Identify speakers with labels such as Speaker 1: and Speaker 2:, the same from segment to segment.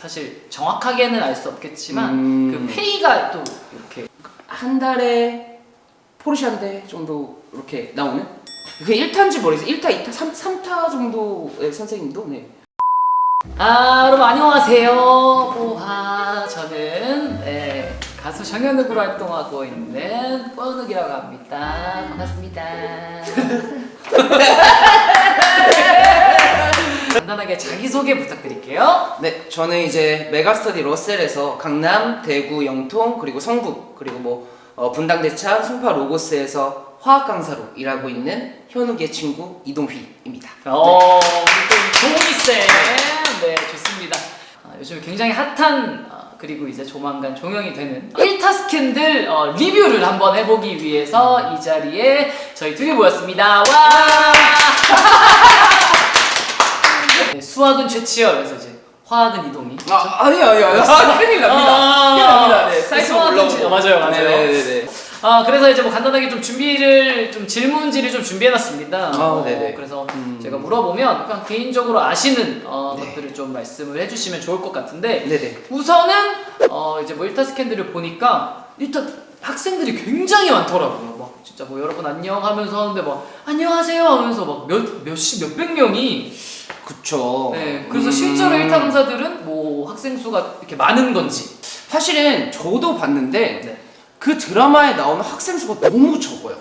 Speaker 1: 사실 정확하게는 알 수 없겠지만 그 페이가 또 이렇게
Speaker 2: 한 달에 포르쉐 한 대 정도 이렇게 나오는? 그게 1타인지 모르겠어요. 1타, 2타, 3타 정도의 선생님도 네.
Speaker 1: 여러분 안녕하세요. 보하 저는 가수 정현욱으로 활동하고 있는 뽀은욱이라고 합니다. 반갑습니다. 간단하게 자기소개 부탁드릴게요.
Speaker 2: 네, 저는 이제 메가스터디 러셀에서 강남, 대구, 영통, 그리고 성북, 그리고 분당, 대천, 송파, 로고스에서 화학 강사로 일하고 있는 현욱의 친구 이동휘입니다.
Speaker 1: 조이쌤, 네 좋습니다. 요즘 굉장히 핫한 그리고 이제 조만간 종영이 되는 1타 스캔들 리뷰를 한번 해보기 위해서 이 자리에 저희 둘이 모였습니다. 와! 네, 수학은 최치열, 그래서 이제 화학은 이동희.
Speaker 2: 아니요. 큰일 납니다. 큰일 납니다. 네, 사이트 올라오고.
Speaker 1: 맞아요.
Speaker 2: 네네네.
Speaker 1: 그래서 이제 간단하게 좀 준비를 질문지를 좀 준비해놨습니다.
Speaker 2: 네네.
Speaker 1: 그래서 제가 물어보면 그냥 개인적으로 아시는 것들을 좀 말씀을 해주시면 좋을 것 같은데.
Speaker 2: 네네.
Speaker 1: 우선은 이제 1타 스캔들을 보니까 일단 학생들이 굉장히 많더라고요. 막 진짜 여러분 안녕 하면서 하는데 막 안녕하세요 하면서 막 몇백 명이.
Speaker 2: 그쵸.
Speaker 1: 네, 그래서 실제로 1타 강사들은 학생 수가 이렇게 많은 건지.
Speaker 2: 사실은 저도 봤는데
Speaker 1: 네.
Speaker 2: 그 드라마에 나오는 학생 수가 너무 적어요.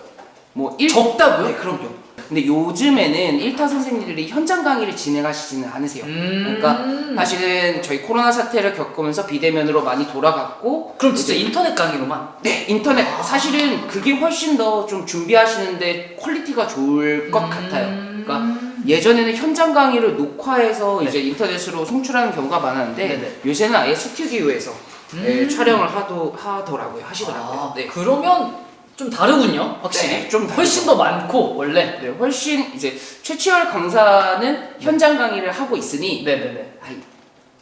Speaker 1: 적다고요?
Speaker 2: 네, 그럼요. 근데 요즘에는 1타 선생님들이 현장 강의를 진행하시지는 않으세요. 그러니까 사실은 저희 코로나 사태를 겪으면서 비대면으로 많이 돌아갔고,
Speaker 1: 그럼 진짜 인터넷 강의로만?
Speaker 2: 네, 인터넷. 사실은 그게 훨씬 더 좀 준비하시는데 퀄리티가 좋을 것 같아요. 그러니까 예전에는 현장 강의를 녹화해서 이제 인터넷으로 송출하는 경우가 많았는데
Speaker 1: 네네.
Speaker 2: 요새는 아예 스튜디오에서 촬영을 하시더라고요. 네.
Speaker 1: 그러면 좀 다르군요, 확실히.
Speaker 2: 네, 좀
Speaker 1: 훨씬 더 많고 원래.
Speaker 2: 네, 훨씬 이제 최치열 강사는 현장 강의를 하고 있으니
Speaker 1: 네네네.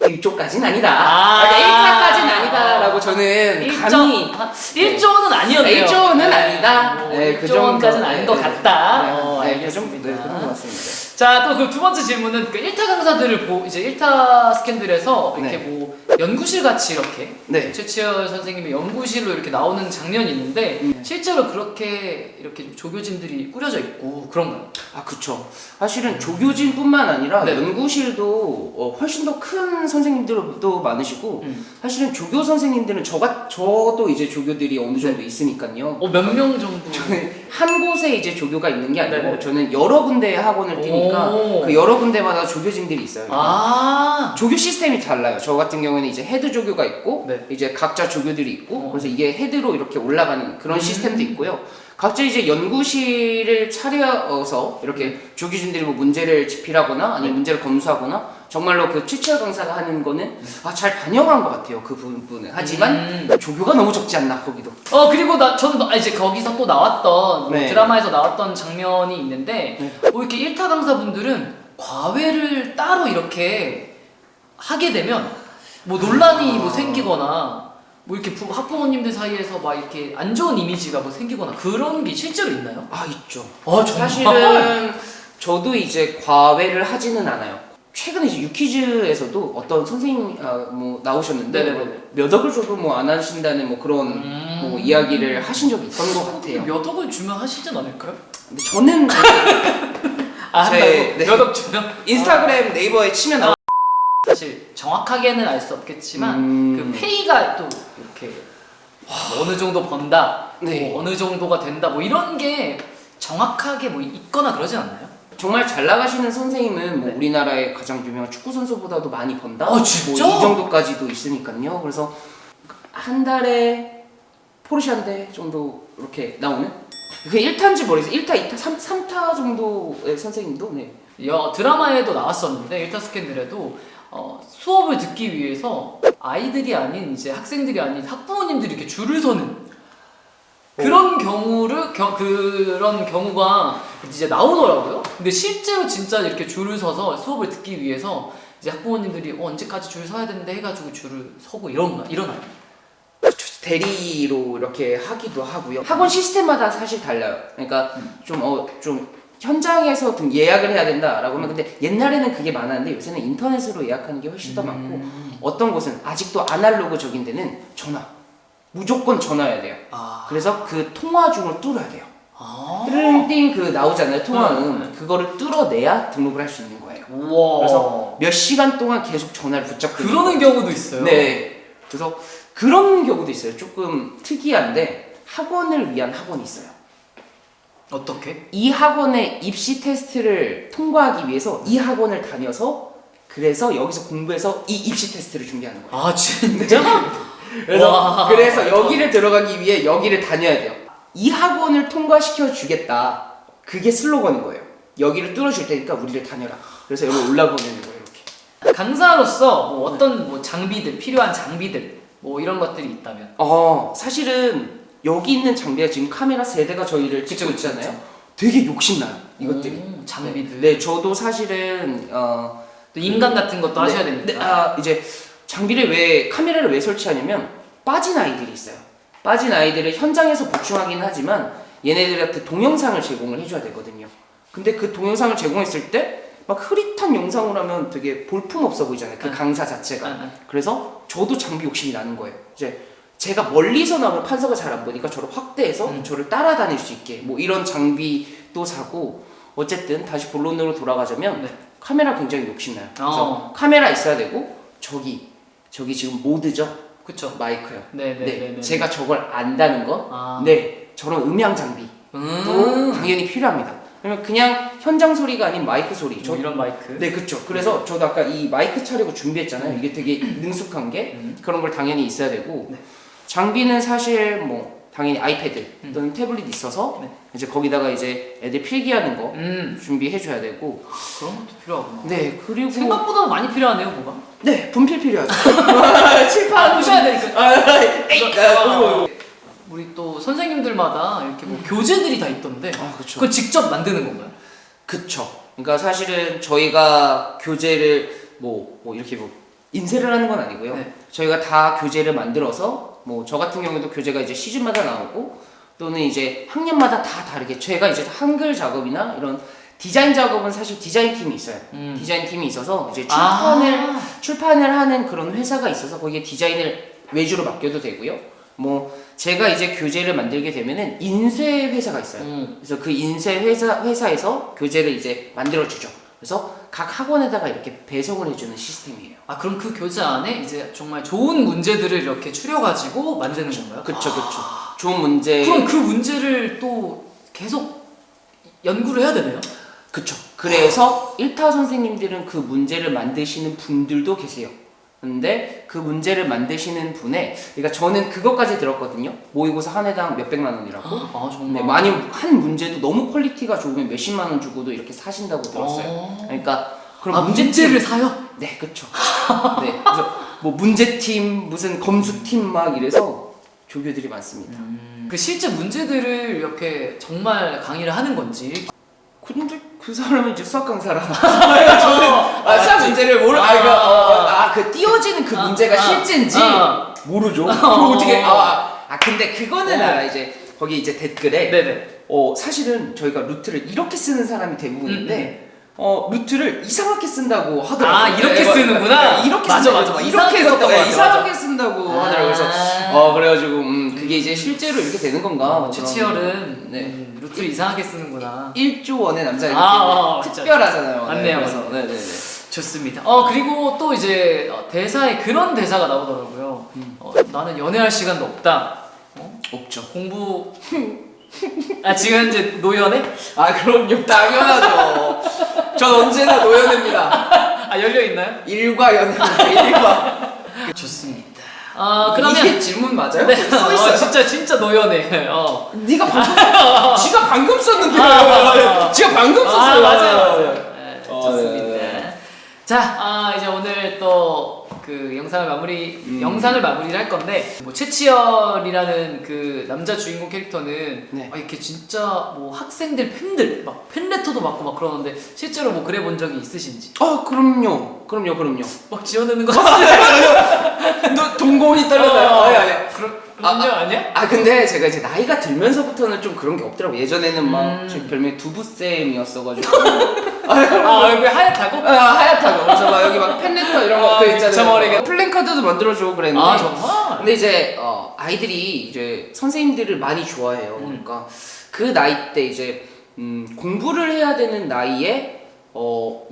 Speaker 2: 이쪽까지는 아니다. 1타까지는 아니다라고 저는 감히
Speaker 1: 1조는 아니었네요.
Speaker 2: 1조는 아니다.
Speaker 1: 네, 1조까지는 아닌 것 같다.
Speaker 2: 네, 그 정도
Speaker 1: 알겠습니다.
Speaker 2: 같습니다.
Speaker 1: 자, 또 그 두 번째 질문은 그 1타 강사들을 이제 1타 스캔들에서 이렇게
Speaker 2: 네.
Speaker 1: 연구실 같이 이렇게
Speaker 2: 네.
Speaker 1: 최치열 선생님의 연구실로 이렇게 나오는 장면이 있는데 실제로 그렇게 이렇게 좀 조교진들이 꾸려져 있고 그런가요?
Speaker 2: 그쵸. 사실은 조교진뿐만 아니라
Speaker 1: 네.
Speaker 2: 연구실도 훨씬 더 큰 선생님들도 많으시고 사실은 조교 선생님들은 저도 이제 조교들이 어느 정도 있으니까요.
Speaker 1: 몇 명 정도?
Speaker 2: 저는 한 곳에 이제 조교가 있는 게 아니고
Speaker 1: 네네.
Speaker 2: 저는 여러 군데 학원을 뛰니까 그 여러 군데마다 조교진들이 있어요. 조교 시스템이 달라요. 저 같은 경우에는 이제 헤드 조교가 있고
Speaker 1: 네.
Speaker 2: 이제 각자 조교들이 있고 그래서 이게 헤드로 이렇게 올라가는 그런 시스템도 있고요. 각자 이제 연구실을 차려서 이렇게 조교진들이 문제를 집필하거나 아니면 문제를 검수하거나 정말로 그 최치열 강사가 하는 거는 잘 반영한 것 같아요. 그 부분은. 하지만 조교가 너무 적지 않나 거기도.
Speaker 1: 그리고 저는 이제 거기서 또 나왔던
Speaker 2: 네.
Speaker 1: 드라마에서 나왔던 장면이 있는데 이렇게 1타 강사분들은 과외를 따로 이렇게 하게 되면 논란이 생기거나 이렇게 학부모님들 사이에서 막 이렇게 안 좋은 이미지가 생기거나 그런 게 실제로 있나요?
Speaker 2: 있죠.
Speaker 1: 정말?
Speaker 2: 사실은 저도 이제 과외를 하지는 않아요. 최근에 이제 유퀴즈에서도 어떤 선생님이 나오셨는데
Speaker 1: 네네네.
Speaker 2: 몇 억을 줘도 안 하신다는 그런 이야기를 하신 적이 있던 것 같아요.
Speaker 1: 몇 억을 주면 하시진 않을까요?
Speaker 2: 근데 저는 네.
Speaker 1: 몇 억 주면?
Speaker 2: 인스타그램 네이버에 치면 나와.
Speaker 1: 사실 정확하게는 알 수 없겠지만 그 페이가 또 이렇게 어느 정도 번다,
Speaker 2: 네.
Speaker 1: 어느 정도가 된다, 이런 게 정확하게 있거나 그러진 않나요?
Speaker 2: 정말 잘 나가시는 선생님은
Speaker 1: 네.
Speaker 2: 우리나라의 가장 유명한 축구 선수보다도 많이 번다.
Speaker 1: 진짜?
Speaker 2: 이 정도까지도 있으니까요. 그래서 한 달에 포르쉐 한 대 정도 이렇게 나오는? 그게 1타인지 모르겠어요. 1타, 2타, 3타 정도의 선생님도 네.
Speaker 1: 드라마에도 나왔었는데 1타 스캔들에도 수업을 듣기 위해서 아이들이 아닌 이제 학생들이 아닌 학부모님들이 이렇게 줄을 서는 그런 그런 경우가 이제 나오더라고요. 근데 실제로 진짜 이렇게 줄을 서서 수업을 듣기 위해서 이제 학부모님들이 언제까지 줄 서야 되는데 해가지고 줄을 서고 일어나요. 대리로
Speaker 2: 이렇게 하기도 하고요. 학원 시스템마다 사실 달라요. 그러니까 좀 현장에서 예약을 해야 된다라고 하면 근데 옛날에는 그게 많았는데 요새는 인터넷으로 예약하는 게 훨씬 더 많고 어떤 곳은 아직도 아날로그적인 데는 전화 무조건 전화해야 돼요. 그래서 그 통화중을 뚫어야 돼요. 띵 그 나오잖아요 통화음 그거를 뚫어내야 등록을 할 수 있는 거예요.
Speaker 1: 우와.
Speaker 2: 그래서 몇 시간 동안 계속 전화를 붙잡고
Speaker 1: 그러는 경우도 있어요.
Speaker 2: 네. 그래서 그런 경우도 있어요. 조금 특이한데 학원을 위한 학원이 있어요.
Speaker 1: 어떻게?
Speaker 2: 이 학원의 입시 테스트를 통과하기 위해서 이 학원을 다녀서 그래서 여기서 공부해서 이 입시 테스트를 준비하는 거예요.
Speaker 1: 아 진짜?
Speaker 2: 그래서 여기를 들어가기 위해 여기를 다녀야 돼요. 이 학원을 통과시켜 주겠다. 그게 슬로건인 거예요. 여기를 뚫어줄 테니까 우리를 다녀라. 그래서 여기 올라보내는 거예요. 이렇게.
Speaker 1: 강사로서 뭐 어떤 뭐 장비들 필요한 장비들 뭐 이런 것들이 있다면?
Speaker 2: 사실은 여기 있는 장비가 지금 카메라 3대가 저희를 찍고 있잖아요. 되게 욕심나요. 이것들이.
Speaker 1: 장비들.
Speaker 2: 네, 저도 사실은
Speaker 1: 또 인간 같은 것도 하셔야 되니까.
Speaker 2: 이제 장비를 카메라를 왜 설치하냐면 빠진 아이들이 있어요. 빠진 아이들을 현장에서 보충하긴 하지만 얘네들한테 동영상을 제공을 해줘야 되거든요. 근데 그 동영상을 제공했을 때 막 흐릿한 영상을 하면 되게 볼품 없어 보이잖아요. 그 강사 자체가. 그래서 저도 장비 욕심이 나는 거예요. 이제 제가 멀리서 나오면 판사가 잘 안 보니까 저를 확대해서 저를 따라다닐 수 있게 뭐 이런 장비도 사고 어쨌든 다시 본론으로 돌아가자면 카메라 굉장히 욕심나요. 그래서 카메라 있어야 되고 저기 지금 모드죠.
Speaker 1: 그쵸.
Speaker 2: 마이크요.
Speaker 1: 네네네.
Speaker 2: 제가 저걸 안다는 거. 네. 저런 음향 장비도 당연히 필요합니다. 그러면 그냥 현장 소리가 아닌 마이크 소리.
Speaker 1: 뭐 이런 마이크.
Speaker 2: 네, 그렇죠. 그래서 저도 아까 이 마이크 차려고 준비했잖아요. 이게 되게 능숙한 게 그런 걸 당연히 있어야 되고 장비는 사실 뭐 당연히 아이패드 또는 태블릿 있어서 이제 거기다가 이제 애들 필기하는 거 준비해줘야 되고
Speaker 1: 그런 것도 필요하구나.
Speaker 2: 네, 그리고
Speaker 1: 생각보다 많이 필요하네요, 뭐가.
Speaker 2: 네, 분필 필요하죠. 칠판
Speaker 1: 보셔야 되니까.
Speaker 2: 에이,
Speaker 1: 우리 또 선생님들마다 이렇게 뭐 교재들이 다 있던데.
Speaker 2: 그쵸.
Speaker 1: 그걸 직접 만드는 건가요?
Speaker 2: 그쵸. 그러니까 사실은 저희가 교재를 뭐 이렇게 뭐 인쇄를 하는 건 아니고요.
Speaker 1: 네.
Speaker 2: 저희가 다 교재를 만들어서 뭐 저 같은 경우도 교재가 이제 시즌마다 나오고 또는 이제 학년마다 다 다르게 제가 이제 한글 작업이나 이런 디자인 작업은 사실 디자인 팀이 있어요. 디자인 팀이 있어서 이제 출판을 하는 그런 회사가 있어서 거기에 디자인을 외주로 맡겨도 되고요. 뭐 제가 이제 교재를 만들게 되면은 인쇄 회사가 있어요. 그래서 그 인쇄 회사에서 교재를 이제 만들어 주죠. 그래서 각 학원에다가 이렇게 배송을 해주는 시스템이에요.
Speaker 1: 그럼 그 교재 안에 이제 정말 좋은 문제들을 이렇게 추려가지고 만드는 건가요?
Speaker 2: 그쵸. 좋은 문제.
Speaker 1: 그럼 그 문제를 또 계속 연구를 해야 되네요?
Speaker 2: 그쵸. 그래서 1타 선생님들은 그 문제를 만드시는 분들도 계세요. 근데 그 문제를 만드시는 분의, 그러니까 저는 그것까지 들었거든요. 모의고사 한 해당 몇백만 원이라고.
Speaker 1: 정말.
Speaker 2: 네, 많이 한 문제도 너무 퀄리티가 좋으면 몇십만 원 주고도 이렇게 사신다고 들었어요. 그러니까 그럼
Speaker 1: 문제를 사요?
Speaker 2: 네, 그쵸. 네, 그래서 뭐 문제팀, 무슨 검수팀 막 이래서 조교들이 많습니다.
Speaker 1: 그 실제 문제들을 이렇게 정말 강의를 하는 건지.
Speaker 2: 근데 그 사람은 이제 수학 강사라. 저는 수학 문제를 그 띄워지는 그 문제가 실제인지 모르죠. 그럼 어떻게? 근데 그거는 알아. 이제 거기 이제 댓글에
Speaker 1: 네네.
Speaker 2: 사실은 저희가 루트를 이렇게 쓰는 사람이 대부분인데 루트를 이상하게 쓴다고 하더라고요.
Speaker 1: 이렇게 쓰는구나.
Speaker 2: 이렇게
Speaker 1: 맞아.
Speaker 2: 이렇게
Speaker 1: 썼던 것 같아.
Speaker 2: 이상하게 쓴다고 하더라고요. 그래서 그래가지고 그게 이제 실제로 이렇게 되는 건가?
Speaker 1: 최치열은 루트를 이상하게 쓰는구나.
Speaker 2: 1조 원의 남자이기 특별하잖아요.
Speaker 1: 맞네요.
Speaker 2: 그래서 네네네.
Speaker 1: 좋습니다. 그리고 또 이제 대사에 그런 대사가 나오더라고요. 나는 연애할 시간도 없다.
Speaker 2: 없죠.
Speaker 1: 공부. 지금 이제 노연해?
Speaker 2: 그럼요. 당연하죠. 전 언제나 노연입니다.
Speaker 1: 열려 있나요?
Speaker 2: 일과 연애입니다. 일과.
Speaker 1: 좋습니다. 그러면
Speaker 2: 이게 질문 맞아요?
Speaker 1: 네.
Speaker 2: 써 있어요.
Speaker 1: 진짜 노연해.
Speaker 2: 네가 방금 지가 방금 썼는데. 지가 방금 썼어요.
Speaker 1: 맞아요. 네, 좋습니다. 자, 이제 오늘 또 그 영상을 마무리를 할 건데, 뭐 최치열이라는 그 남자 주인공 캐릭터는 이렇게 진짜 뭐 학생들 팬들 막 팬레터도 받고 막 그러는데 실제로 뭐 그래 본 적이 있으신지?
Speaker 2: 그럼요.
Speaker 1: 막 지어내는 거 같은데.
Speaker 2: 너 동공이 떨려나요?
Speaker 1: 인정 아니야?
Speaker 2: 근데 제가 이제 나이가 들면서부터는 좀 그런 게 없더라고. 예전에는 막 제
Speaker 1: 음.
Speaker 2: 별명이 두부쌤이었어가지고.
Speaker 1: 여기 하얗다고?
Speaker 2: 하얗다고. 그래서 막 여기 막 팬레터 이런 거 있잖아요.
Speaker 1: 미쳐버리게.
Speaker 2: 플랜카드도 만들어주고 그랬는데.
Speaker 1: 정말?
Speaker 2: 근데 이제 아이들이 이제 선생님들을 많이 좋아해요. 그러니까 그 나이 때 이제 공부를 해야 되는 나이에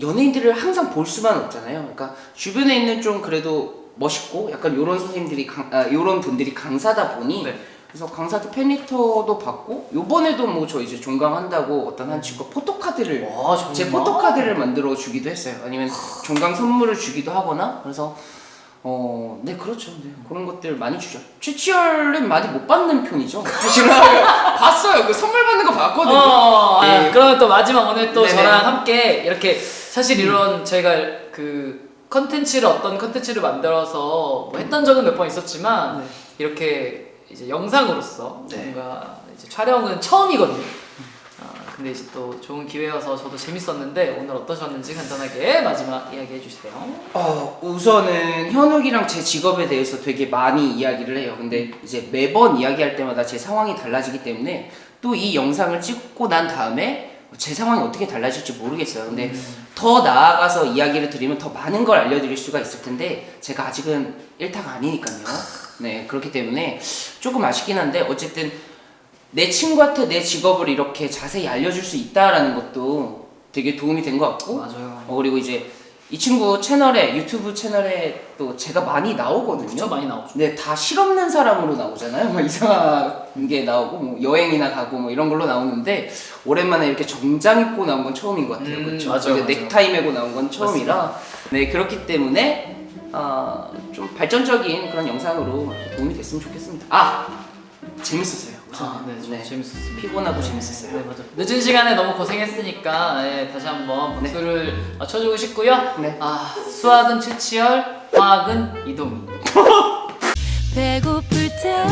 Speaker 2: 연예인들을 항상 볼 수만 없잖아요. 그러니까 주변에 있는 좀 그래도 멋있고 약간 요런 선생님들이 요런 분들이 강사다 보니
Speaker 1: 네.
Speaker 2: 그래서 강사도 팬리터도 받고 요번에도 뭐 저 이제 종강한다고 어떤 한 친구가 포토카드를
Speaker 1: 와, 정말?
Speaker 2: 제 포토카드를 만들어 주기도 했어요. 아니면 종강 선물을 주기도 하거나 그래서 네 그렇죠. 네, 그런 것들 많이 주죠. 최치열은 많이 못 받는 편이죠. 사실은 봤어요. 그 선물 받는 거 봤거든요. 네.
Speaker 1: 그러면 또 마지막 오늘 또
Speaker 2: 네네.
Speaker 1: 저랑 함께 이렇게 사실 이런 저희가 그 어떤 컨텐츠를 만들어서 뭐 했던 적은 몇 번 있었지만
Speaker 2: 네.
Speaker 1: 이렇게 이제 영상으로서
Speaker 2: 네.
Speaker 1: 뭔가 이제 촬영은 처음이거든요. 근데 이제 또 좋은 기회여서 저도 재밌었는데 오늘 어떠셨는지 간단하게 마지막 이야기 해주세요.
Speaker 2: 우선은 현욱이랑 제 직업에 대해서 되게 많이 이야기를 해요. 근데 이제 매번 이야기할 때마다 제 상황이 달라지기 때문에 또 이 영상을 찍고 난 다음에 제 상황이 어떻게 달라질지 모르겠어요. 근데 더 나아가서 이야기를 드리면 더 많은 걸 알려드릴 수가 있을 텐데 제가 아직은 1타가 아니니까요. 네, 그렇기 때문에 조금 아쉽긴 한데 어쨌든 내 친구한테 내 직업을 이렇게 자세히 알려줄 수 있다라는 것도 되게 도움이 된 것 같고
Speaker 1: 맞아요.
Speaker 2: 그리고 이제 이 친구 채널에 유튜브 채널에 또 제가 많이 나오거든요.
Speaker 1: 진짜 많이 나오죠.
Speaker 2: 네, 다 실없는 사람으로 나오잖아요. 막 이상한 게 나오고 뭐 여행이나 가고 뭐 이런 걸로 나오는데 오랜만에 이렇게 정장 입고 나온 건 처음인 것 같아요. 그렇죠?
Speaker 1: 맞아요.
Speaker 2: 넥타이 메고 나온 건 처음이라 네 그렇기 때문에 좀 발전적인 그런 영상으로 도움이 됐으면 좋겠습니다. 재밌었어요. 우선.
Speaker 1: 네, 재밌었습니다.
Speaker 2: 피곤하고 재밌었어요.
Speaker 1: 네, 맞아. 늦은 시간에 너무 고생했으니까 다시 한번 박수를 쳐주고 싶고요.
Speaker 2: 네.
Speaker 1: 수학은 최치열, 화학은 이동희.
Speaker 3: 배고플 때